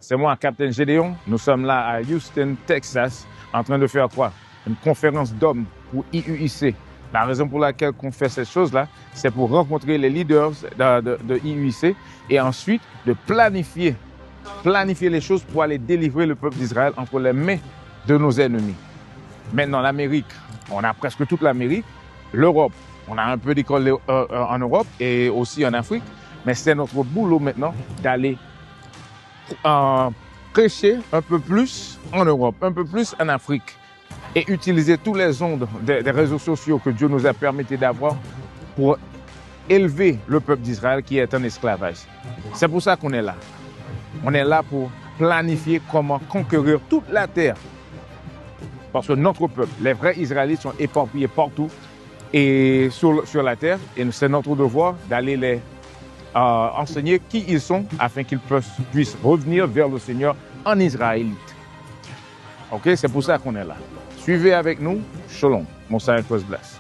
C'est moi, Captain Gédéon. Nous sommes là à Houston, Texas, en train de faire quoi? Une conférence d'hommes pour IUIC. La raison pour laquelle on fait cette chose-là, c'est pour rencontrer les leaders de IUIC et ensuite de planifier les choses pour aller délivrer le peuple d'Israël entre les mains de nos ennemis. Maintenant, l'Amérique, on a presque toute l'Amérique. L'Europe, on a un peu d'école en Europe et aussi en Afrique. Mais c'est notre boulot maintenant d'aller prêcher un peu plus en Europe, un peu plus en Afrique et utiliser tous les ondes des réseaux sociaux que Dieu nous a permis d'avoir pour élever le peuple d'Israël qui est en esclavage. C'est pour ça qu'on est là. On est là pour planifier comment conquérir toute la terre. Parce que notre peuple, les vrais Israélites sont éparpillés partout et sur la terre. Et c'est notre devoir d'aller les enseigner qui ils sont afin qu'ils puissent revenir vers le Seigneur en Israélite. Ok, c'est pour ça qu'on est là. Suivez avec nous. Shalom. Mon Saint bless.